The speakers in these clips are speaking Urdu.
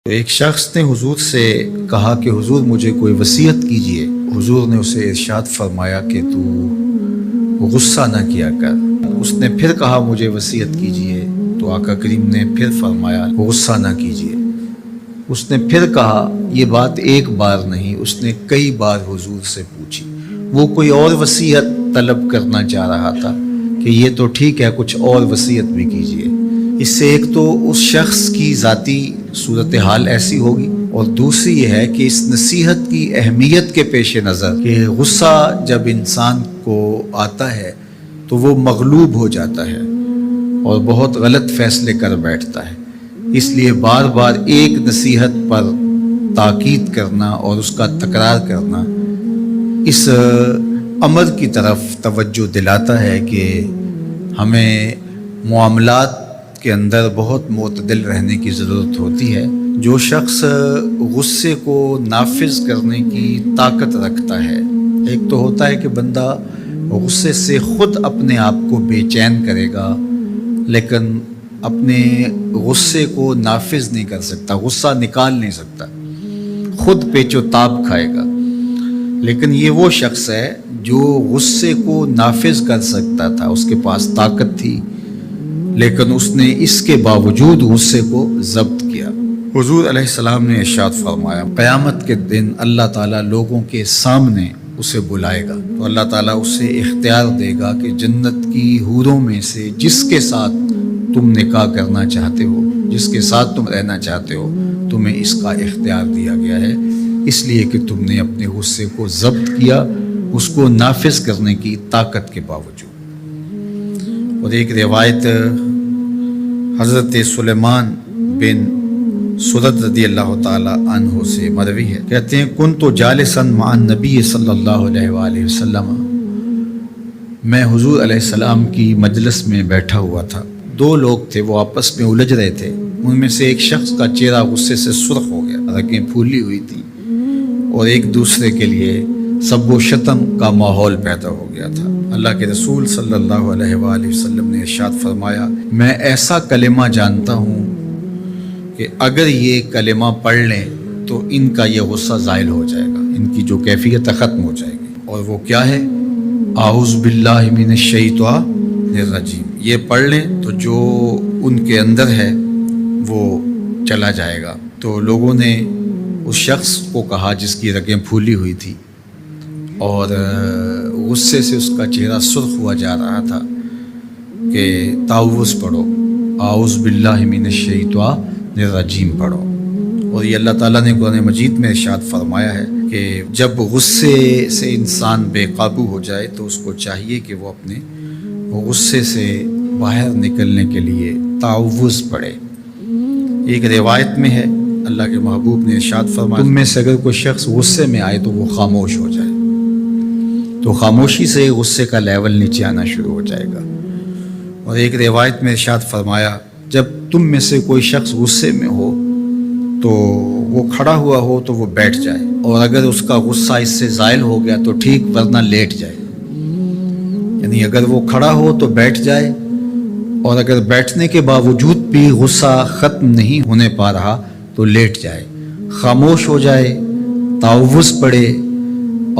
تو ایک شخص نے حضور سے کہا کہ حضور مجھے کوئی وصیت کیجئے۔ حضور نے اسے ارشاد فرمایا کہ تو غصہ نہ کیا کر۔ اس نے پھر کہا مجھے وصیت کیجئے، تو آقا کریم نے پھر فرمایا غصہ نہ کیجئے۔ اس نے پھر کہا، یہ بات ایک بار نہیں، اس نے کئی بار حضور سے پوچھی۔ وہ کوئی اور وصیت طلب کرنا چاہ رہا تھا کہ یہ تو ٹھیک ہے، کچھ اور وصیت بھی کیجئے۔ اس سے ایک تو اس شخص کی ذاتی صورتحال ایسی ہوگی، اور دوسری یہ ہے کہ اس نصیحت کی اہمیت کے پیش نظر کہ غصہ جب انسان کو آتا ہے تو وہ مغلوب ہو جاتا ہے اور بہت غلط فیصلے کر بیٹھتا ہے۔ اس لیے بار بار ایک نصیحت پر تاکید کرنا اور اس کا تکرار کرنا اس امر کی طرف توجہ دلاتا ہے کہ ہمیں معاملات کے اندر بہت معتدل رہنے کی ضرورت ہوتی ہے۔ جو شخص غصے کو نافذ کرنے کی طاقت رکھتا ہے، ایک تو ہوتا ہے کہ بندہ غصے سے خود اپنے آپ کو بے چین کرے گا، لیکن اپنے غصے کو نافذ نہیں کر سکتا، غصہ نکال نہیں سکتا، خود پیچ و تاب کھائے گا۔ لیکن یہ وہ شخص ہے جو غصے کو نافذ کر سکتا تھا، اس کے پاس طاقت تھی، لیکن اس نے اس کے باوجود غصے کو ضبط کیا۔ حضور علیہ السلام نے ارشاد فرمایا، قیامت کے دن اللہ تعالیٰ لوگوں کے سامنے اسے بلائے گا، تو اللہ تعالیٰ اسے اختیار دے گا کہ جنت کی حوروں میں سے جس کے ساتھ تم نکاح کرنا چاہتے ہو، جس کے ساتھ تم رہنا چاہتے ہو، تمہیں اس کا اختیار دیا گیا ہے، اس لیے کہ تم نے اپنے غصے کو ضبط کیا، اس کو نافذ کرنے کی طاقت کے باوجود۔ اور ایک روایت حضرت سلیمان بن سرد رضی اللہ تعالی عنہ سے مروی ہے، کہتے ہیں کنت جالسا مع النبی صلی اللہ علیہ وآلہ وسلم، میں حضور علیہ السلام کی مجلس میں بیٹھا ہوا تھا۔ دو لوگ تھے، وہ آپس میں الجھ رہے تھے۔ ان میں سے ایک شخص کا چہرہ غصے سے سرخ ہو گیا، رگیں پھولی ہوئی تھیں، اور ایک دوسرے کے لیے سب و شتم کا ماحول پیدا ہو گیا تھا۔ اللہ کے رسول صلی اللہ علیہ وآلہ وسلم نے ارشاد فرمایا، میں ایسا کلمہ جانتا ہوں کہ اگر یہ کلمہ پڑھ لیں تو ان کا یہ غصہ زائل ہو جائے گا، ان کی جو کیفیت ختم ہو جائے گی۔ اور وہ کیا ہے؟ اعوذ باللہ من الشیطان الرجیم۔ یہ پڑھ لیں تو جو ان کے اندر ہے وہ چلا جائے گا۔ تو لوگوں نے اس شخص کو کہا جس کی رگیں پھولی ہوئی تھی اور غصے سے اس کا چہرہ سرخ ہوا جا رہا تھا کہ تعوذ پڑھو، اعوذ باللہ من الشیطان الرجیم پڑھو۔ اور یہ اللہ تعالیٰ نے قرآن مجید میں ارشاد فرمایا ہے کہ جب غصے سے انسان بے قابو ہو جائے تو اس کو چاہیے کہ وہ اپنے غصے سے باہر نکلنے کے لیے تعوذ پڑھے۔ ایک روایت میں ہے اللہ کے محبوب نے ارشاد فرمایا، تم میں سے اگر کوئی شخص غصے میں آئے تو وہ خاموش ہو جائے، تو خاموشی سے غصے کا لیول نیچے آنا شروع ہو جائے گا۔ اور ایک روایت میں ارشاد فرمایا، جب تم میں سے کوئی شخص غصے میں ہو تو وہ کھڑا ہوا ہو تو وہ بیٹھ جائے، اور اگر اس کا غصہ اس سے زائل ہو گیا تو ٹھیک، ورنہ لیٹ جائے۔ یعنی اگر وہ کھڑا ہو تو بیٹھ جائے، اور اگر بیٹھنے کے باوجود بھی غصہ ختم نہیں ہونے پا رہا تو لیٹ جائے، خاموش ہو جائے، تعوذ پڑھے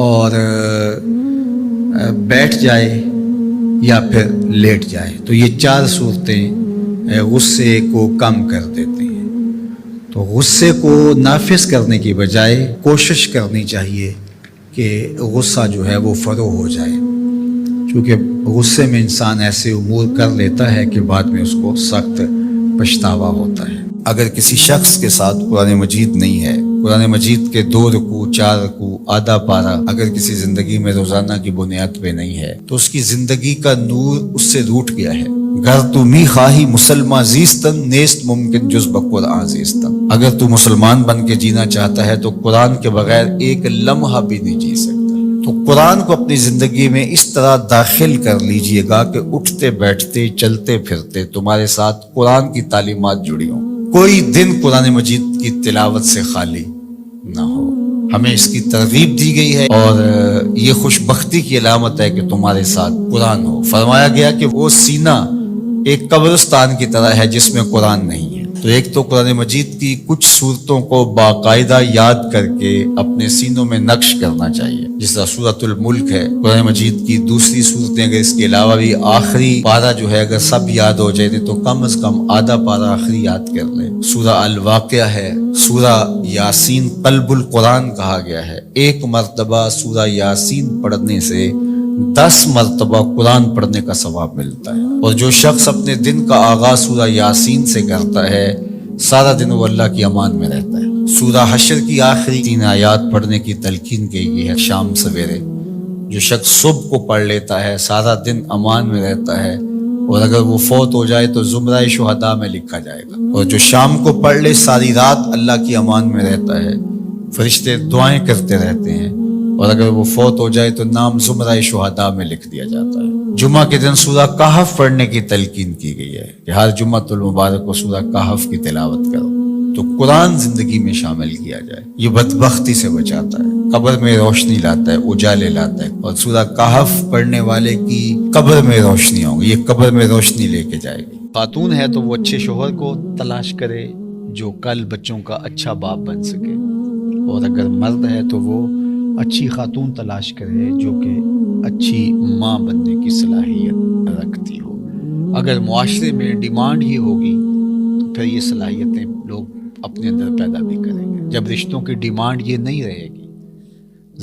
اور بیٹھ جائے یا پھر لیٹ جائے۔ تو یہ چار صورتیں غصے کو کم کر دیتے ہیں۔ تو غصے کو نافذ کرنے کی بجائے کوشش کرنی چاہیے کہ غصہ جو ہے وہ فروغ ہو جائے، چونکہ غصے میں انسان ایسے امور کر لیتا ہے کہ بعد میں اس کو سخت پچھتاوا ہوتا ہے۔ اگر کسی شخص کے ساتھ قرآن مجید نہیں ہے، قرآن مجید کے 2 رکوع 4 رکوع آدھا پارہ اگر کسی زندگی میں روزانہ کی بنیاد پہ نہیں ہے تو اس کی زندگی کا نور اس سے روٹ گیا ہے۔ گر تو می خواہی مسلمان زیستن نیست ممکن جز بقرآن زیستن، اگر تو مسلمان بن کے جینا چاہتا ہے تو قرآن کے بغیر ایک لمحہ بھی نہیں جی سکتا۔ تو قرآن کو اپنی زندگی میں اس طرح داخل کر لیجئے گا کہ اٹھتے بیٹھتے چلتے پھرتے تمہارے ساتھ قرآن کی تعلیمات جڑی ہوں، کوئی دن قرآن مجید کی تلاوت سے خالی نہ ہو۔ ہمیں اس کی ترغیب دی گئی ہے، اور یہ خوش بختی کی علامت ہے کہ تمہارے ساتھ قرآن ہو۔ فرمایا گیا کہ وہ سینہ ایک قبرستان کی طرح ہے جس میں قرآن نہیں ہے۔ تو تو ایک تو قرآن مجید کی کچھ صورتوں کو باقاعدہ یاد کر کے اپنے سینوں میں نقش کرنا چاہیے، جس طرح سورۃ الملک ہے قرآن مجید کی دوسری صورتیں، اگر اس کے علاوہ بھی آخری پارہ جو ہے اگر سب یاد ہو جائے تو کم از کم آدھا پارہ آخری یاد کر لیں۔ سورہ الواقعہ ہے، سورہ یاسین قلب القرآن کہا گیا ہے، ایک مرتبہ سورہ یاسین پڑھنے سے 10 مرتبہ قرآن پڑھنے کا ثواب ملتا ہے، اور جو شخص اپنے دن کا آغاز سورہ یاسین سے کرتا ہے سارا دن وہ اللہ کی امان میں رہتا ہے۔ سورہ حشر کی آخری 3 آیات پڑھنے کی تلقین کی گئی ہے شام سویرے، جو شخص صبح کو پڑھ لیتا ہے سارا دن امان میں رہتا ہے، اور اگر وہ فوت ہو جائے تو زمرہ شہداء میں لکھا جائے گا، اور جو شام کو پڑھ لے ساری رات اللہ کی امان میں رہتا ہے، فرشتے دعائیں کرتے رہتے ہیں، اور اگر وہ فوت ہو جائے تو نام زمرہ شہداء میں لکھ دیا جاتا ہے۔ جمعہ کے دن سورہ کہف پڑھنے کی تلقین کی گئی ہے کہ ہر جمعہ المبارک کو سورہ کہف کی تلاوت کرو، تو قرآن زندگی میں شامل کیا جائے، یہ بدبختی سے بچاتا ہے، قبر میں روشنی لاتا ہے، اجالے لاتا ہے، اور سورہ کہف پڑھنے والے کی قبر میں روشنی ہوگی، یہ قبر میں روشنی لے کے جائے گی۔ خاتون ہے تو وہ اچھے شوہر کو تلاش کرے جو کل بچوں کا اچھا باپ بن سکے، اور اگر مرد ہے تو وہ اچھی خاتون تلاش کرے جو کہ اچھی ماں بننے کی صلاحیت رکھتی ہو۔ اگر معاشرے میں ڈیمانڈ ہی ہوگی تو پھر یہ صلاحیتیں لوگ اپنے اندر پیدا بھی کریں گے۔ جب رشتوں کی ڈیمانڈ یہ نہیں رہے گی،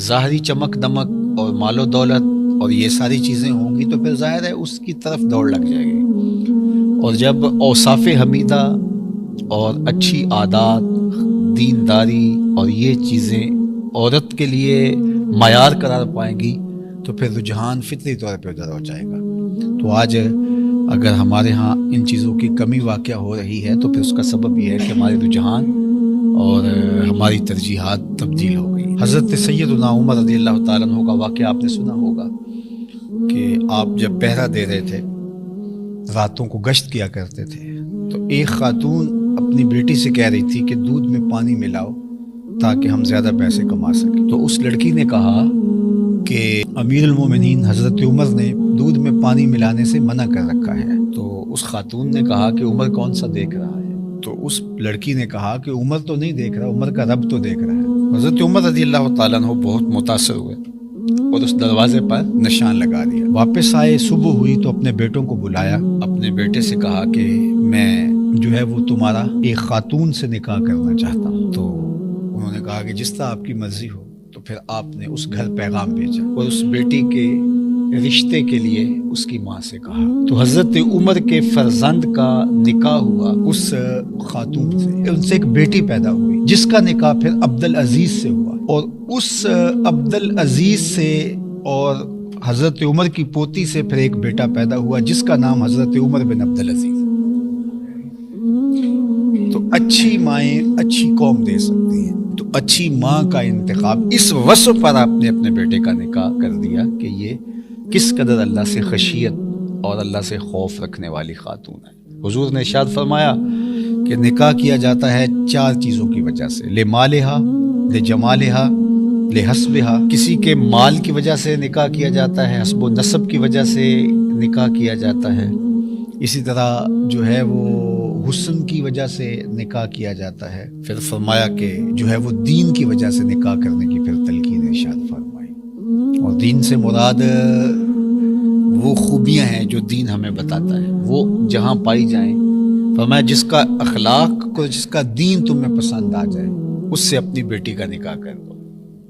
ظاہری چمک دمک اور مال و دولت اور یہ ساری چیزیں ہوں گی، تو پھر ظاہر ہے اس کی طرف دوڑ لگ جائے گی، اور جب اوصاف حمیدہ اور اچھی عادات، دینداری اور یہ چیزیں عورت کے لیے معیار قرار پائیں گی تو پھر رجحان فطری طور پہ ادھر ہو جائے گا۔ تو آج اگر ہمارے ہاں ان چیزوں کی کمی واقع ہو رہی ہے تو پھر اس کا سبب یہ ہے کہ ہمارے رجحان اور ہماری ترجیحات تبدیل ہو گئی۔ حضرت سیدنا عمر رضی اللہ تعالیٰ عنہ کا واقعہ آپ نے سنا ہوگا کہ آپ جب پہرا دے رہے تھے، راتوں کو گشت کیا کرتے تھے، تو ایک خاتون اپنی بیٹی سے کہہ رہی تھی کہ دودھ میں پانی ملاؤ تاکہ ہم زیادہ پیسے کما سکیں۔ تو اس لڑکی نے کہا کہ امیر المومنین حضرت عمر نے دودھ میں پانی ملانے سے منع کر رکھا ہے۔ تو اس خاتون نے کہا کہ عمر کون سا دیکھ رہا ہے؟ تو اس لڑکی نے کہا کہ عمر تو نہیں دیکھ رہا، عمر کا رب تو دیکھ رہا ہے۔ حضرت عمر رضی اللہ تعالیٰ عنہ بہت متاثر ہوئے اور اس دروازے پر نشان لگا دیا۔ واپس آئے، صبح ہوئی تو اپنے بیٹوں کو بلایا، اپنے بیٹے سے کہا کہ میں جو ہے وہ تمہارا ایک خاتون سے نکاح کرنا چاہتا ہوں۔ تو انہوں نے کہا کہ جس طرح آپ کی مرضی ہو۔ تو پھر آپ نے اس گھر پیغام بھیجا اور اس بیٹی کے رشتے کے لیے اس کی ماں سے کہا۔ تو حضرت عمر کے فرزند کا نکاح ہوا اس خاتون سے، ان سے ایک بیٹی پیدا ہوئی جس کا نکاح پھر عبدالعزیز سے ہوا، اور اس عبدالعزیز سے اور حضرت عمر کی پوتی سے پھر ایک بیٹا پیدا ہوا جس کا نام حضرت عمر بن عبدالعزیز۔ تو اچھی مائیں اچھی قوم دے سکتی ہیں، تو اچھی ماں کا انتخاب اس وصف پر آپ نے اپنے بیٹے کا نکاح کر دیا کہ یہ کس قدر اللہ سے خشیت اور اللہ سے خوف رکھنے والی خاتون ہے۔ حضور نے ارشاد فرمایا کہ نکاح کیا جاتا ہے 4 چیزوں کی وجہ سے، لمالہا، لجمالہا، لحسبہا۔ کسی کے مال کی وجہ سے نکاح کیا جاتا ہے، حسب و نسب کی وجہ سے نکاح کیا جاتا ہے، اسی طرح جو ہے وہ حسن کی وجہ سے نکاح کیا جاتا ہے۔ پھر فرمایا کہ جو ہے وہ دین کی وجہ سے نکاح کرنے کی پھر تلقین ارشاد فرمائی، اور دین سے مراد وہ خوبیاں ہیں جو دین ہمیں بتاتا ہے، وہ جہاں پائی جائیں۔ فرمایا جس کا اخلاق کو، جس کا دین تمہیں پسند آ جائے اس سے اپنی بیٹی کا نکاح کر دو۔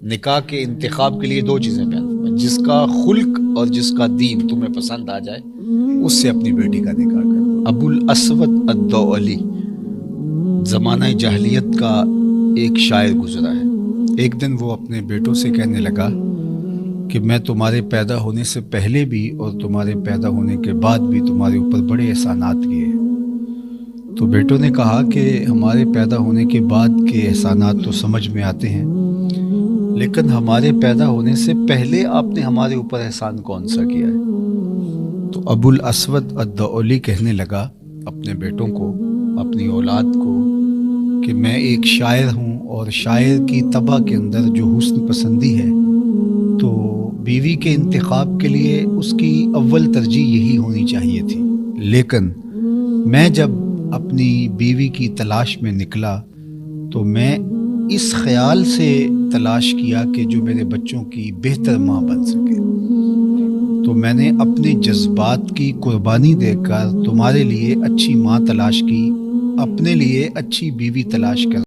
نکاح کے انتخاب کے لیے 2 چیزیں بیان، جس کا خلق اور جس کا دین تمہیں پسند آ جائے اس سے اپنی بیٹی کا نکاح کر دو۔ ابو الاسود الدؤلی زمانہ جاہلیت کا ایک شاعر گزرا ہے۔ ایک دن وہ اپنے بیٹوں سے کہنے لگا کہ میں تمہارے پیدا ہونے سے پہلے بھی اور تمہارے پیدا ہونے کے بعد بھی تمہارے اوپر بڑے احسانات کیے۔ تو بیٹوں نے کہا کہ ہمارے پیدا ہونے کے بعد کے احسانات تو سمجھ میں آتے ہیں، لیکن ہمارے پیدا ہونے سے پہلے آپ نے ہمارے اوپر احسان کون سا کیا ہے؟ تو ابو الاسود الدؤلی کہنے لگا اپنے بیٹوں کو، اپنی اولاد کو، کہ میں ایک شاعر ہوں، اور شاعر کی طبع کے اندر جو حسن پسندی ہے تو بیوی کے انتخاب کے لیے اس کی اول ترجیح یہی ہونی چاہیے تھی، لیکن میں جب اپنی بیوی کی تلاش میں نکلا تو میں اس خیال سے تلاش کیا کہ جو میرے بچوں کی بہتر ماں بن سکے، تو میں نے اپنے جذبات کی قربانی دے کر تمہارے لیے اچھی ماں تلاش کی، اپنے لیے اچھی بیوی تلاش کر